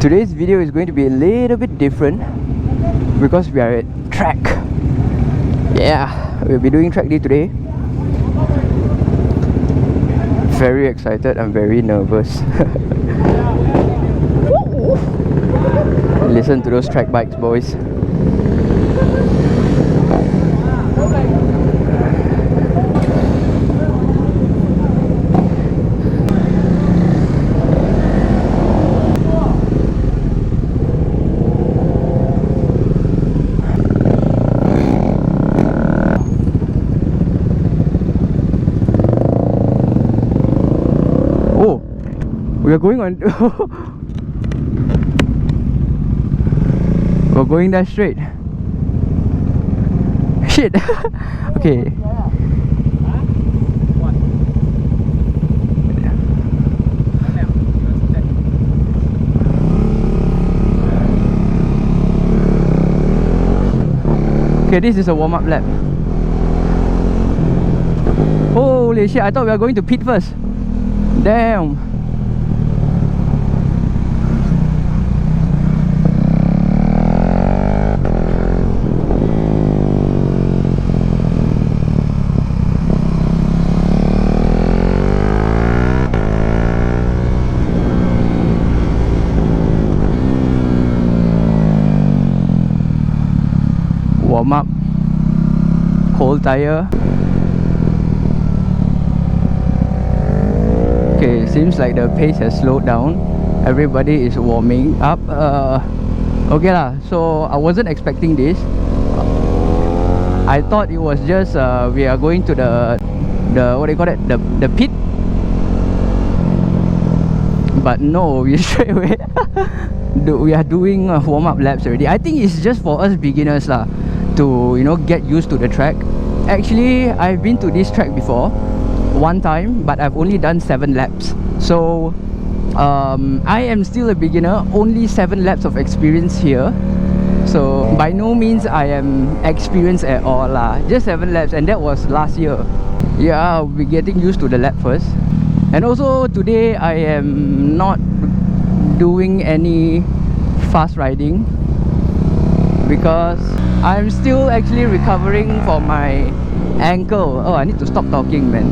Today's video is going to be a little bit different because we are at track. Yeah, we'll be doing track day today. Very excited, I'm very nervous. Listen to those track bikes, boys. We are going on. We're going that straight. Shit. Okay. Okay, this is a warm-up lap. Holy shit, I thought we were going to pit first. Damn. Warm up, cold tire. Okay, seems like the pace has slowed down. Everybody is warming up. Okay lah, so I wasn't expecting this. I thought it was just we are going to the what do you call it, the pit, but no, we straight away we are doing warm-up laps already. I think it's just for us beginners lah, to, you know, get used to the track. Actually, I've been to this track before one time, but I've only done 7 laps. So I am still a beginner, only 7 laps of experience here. So by no means I am experienced at all lah, just 7 laps, and that was last year. Yeah, we're getting used to the lap first. And also today I am not doing any fast riding because I'm still actually recovering from my ankle. Oh, I need to stop talking, man.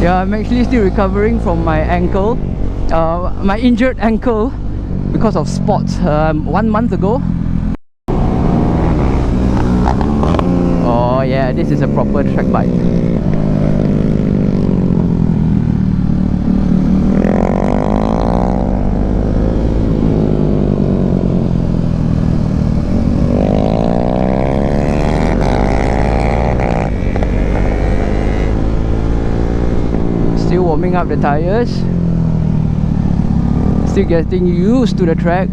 Yeah, I'm actually still recovering from my ankle, my injured ankle because of sports 1 month ago. Oh yeah, this is a proper track bike. Still warming up the tires, still getting used to the track.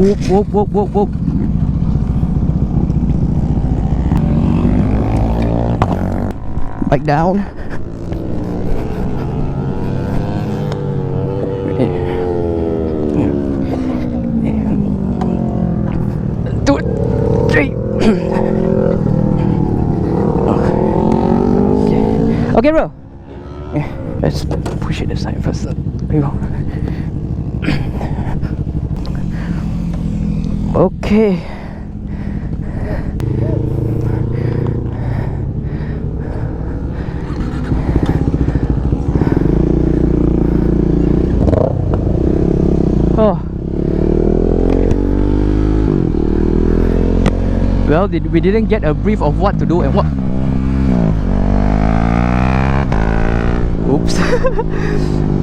Whoop, whoop, whoop, whoop, whoop. Bike down. Okay, bro. Yeah, let's push it aside first. There you go. Okay. Oh. Well, we didn't get a brief of what to do and what. Oops.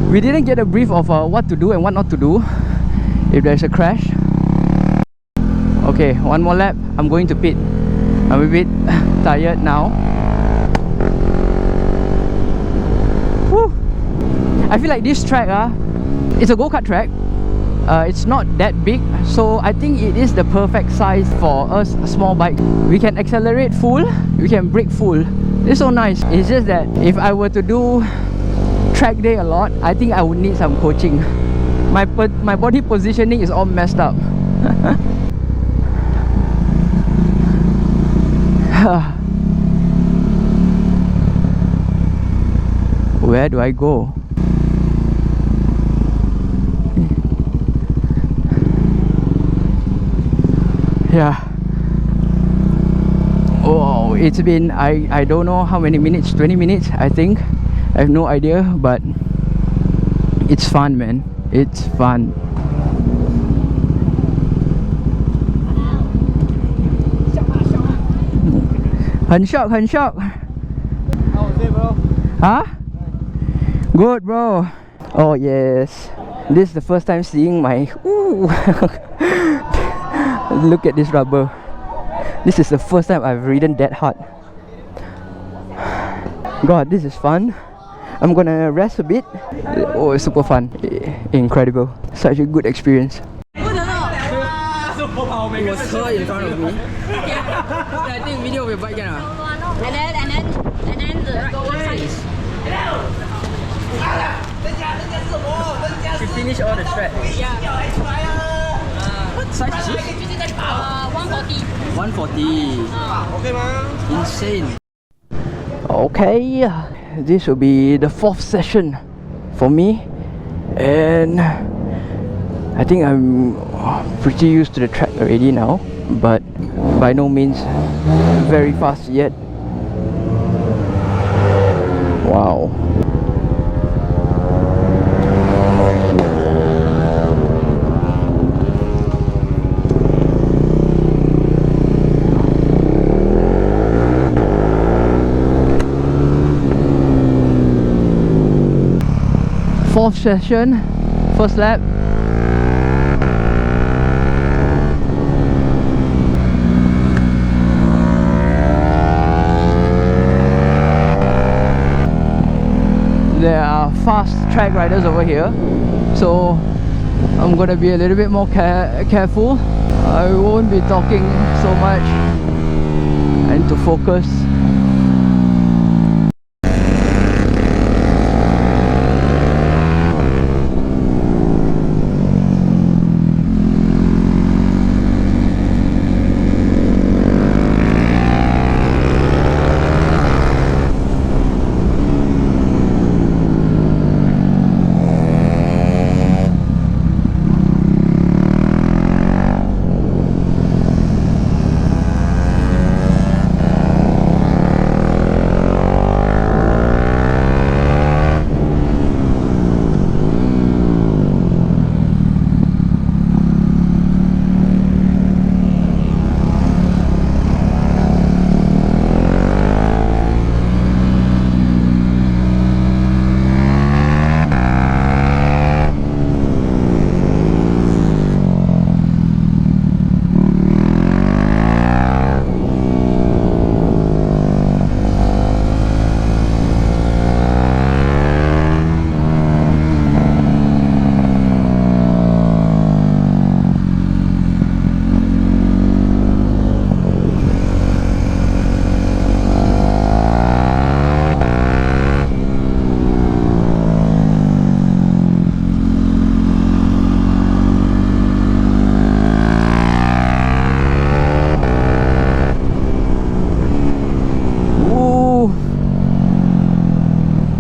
We didn't get a brief of what to do and what not to do if there's a crash. Okay, 1 more lap, I'm going to pit. I'm a bit tired now. Woo. I feel like this track, it's a go-kart track. It's not that big, so I think it is the perfect size for us small bike. We can accelerate full, we can brake full. It's so nice. It's just that if I were to do track day a lot, I think I would need some coaching. My body positioning is all messed up. Where do I go? Yeah. Oh, it's been I don't know how many minutes, 20 minutes I think. I have no idea, but it's fun, man. It's fun.很 shock. How was it, bro? Huh? Good, bro. Oh yes. This is the first time seeing my ooh. Look at this rubber. This is the first time I've ridden that hard. God, this is fun. I'm gonna rest a bit. Oh, it's super fun. Incredible. Such a good experience. It was her in front of me. I think video will bike again. And then the goal size. She finished all the track. Yeah. What size is she? 140. 140. Insane. Okay, this will be the 4th session for me, and I think I'm pretty used to the track already now, but by no means very fast yet. Wow. Fourth session, first lap. There are fast track riders over here, so I'm gonna be a little bit more careful. I won't be talking so much. I need to focus.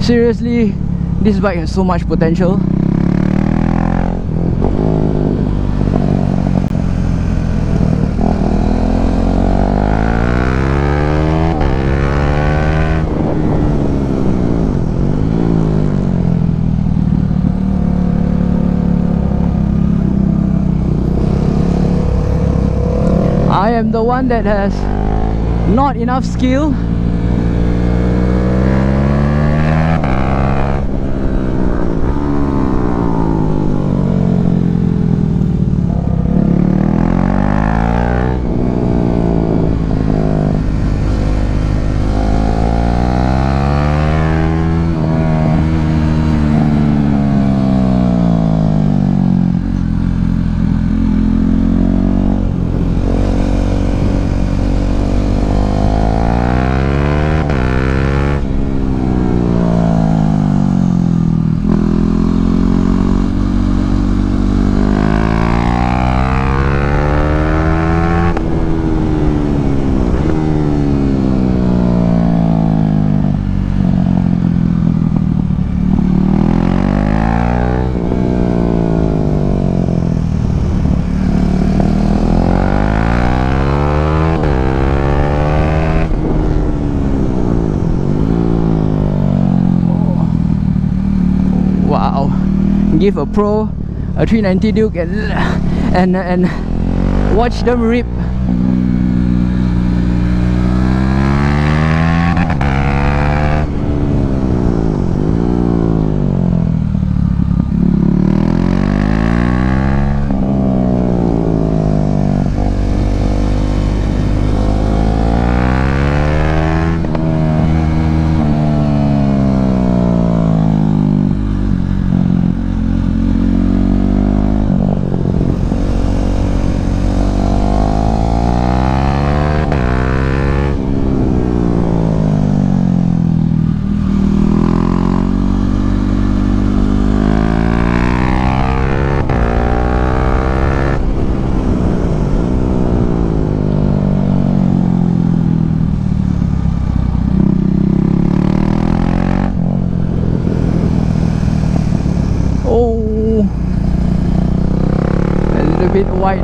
Seriously, this bike has so much potential. I am the one that has not enough skill. give a pro a 390 Duke and watch them rip. Bit wide.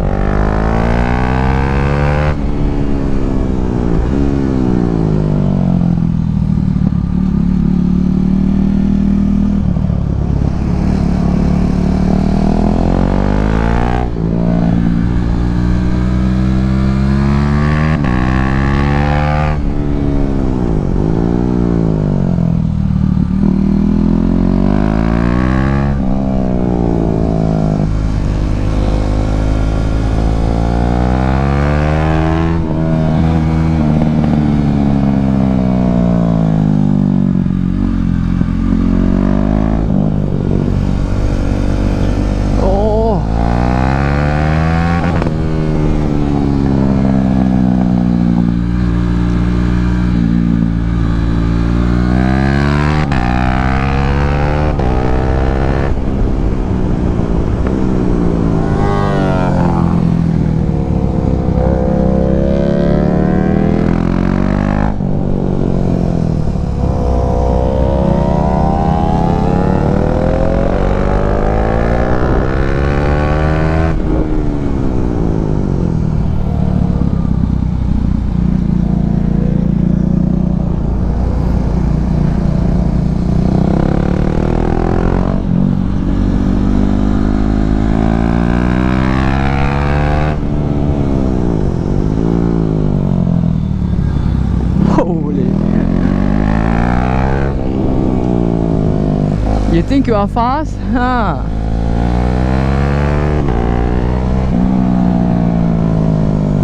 You think you are fast? Huh?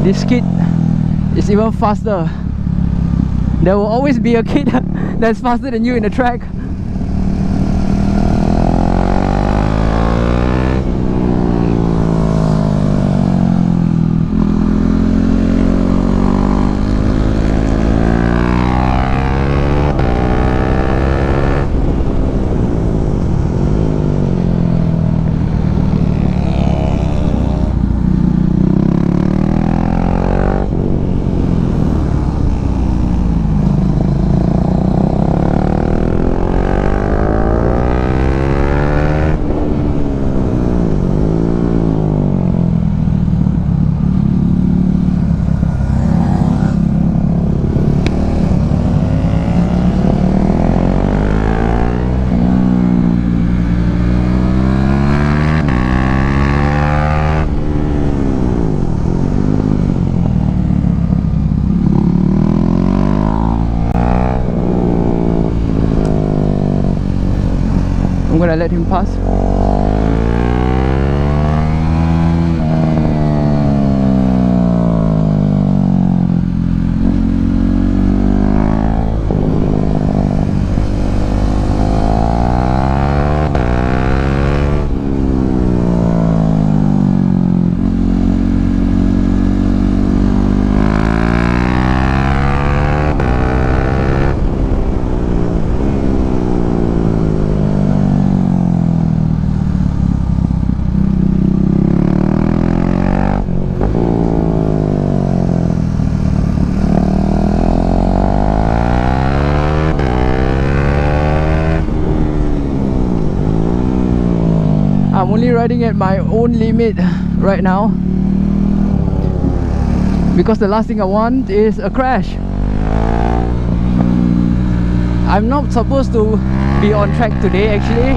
This kid is even faster. There will always be a kid that's faster than you in the track. I'm gonna let him pass. I'm only riding at my own limit right now because the last thing I want is a crash. I'm not supposed to be on track today actually.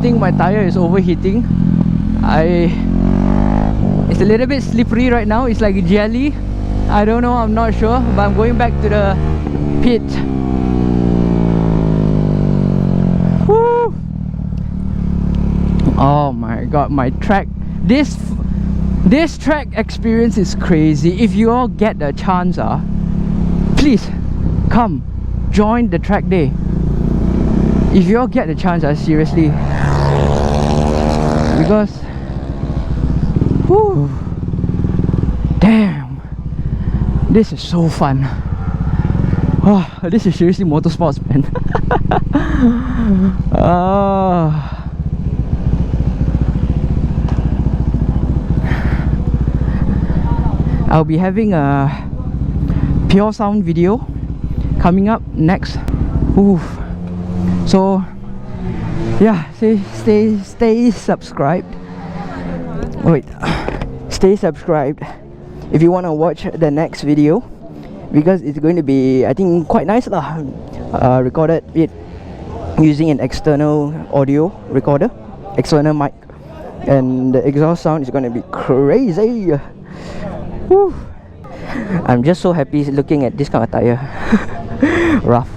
think my tire is overheating. It's a little bit slippery right now. It's like jelly. I don't know, I'm not sure, but I'm going back to the pit. Woo! Oh my god, my track, this track experience is crazy. If you all get the chance, please come join the track day. If you all get the chance, seriously, because whew, damn, this is so fun. Oh, this is seriously motorsports, man. I'll be having a pure sound video coming up next. Oof. So yeah, stay subscribed. Wait, stay subscribed if you want to watch the next video, because it's going to be, I think, quite nice lah. Recorded it using an external audio recorder, external mic, and the exhaust sound is going to be crazy. Woo. I'm just so happy looking at this kind of tire. Rough.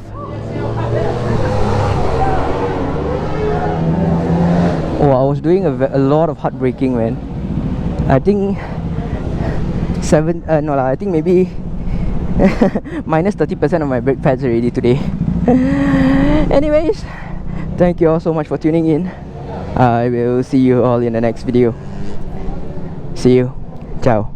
Oh, I was doing a lot of hard braking, man. I think I think maybe minus 30% of my brake pads already today. Anyways, thank you all so much for tuning in. I will see you all in the next video. See you. Ciao.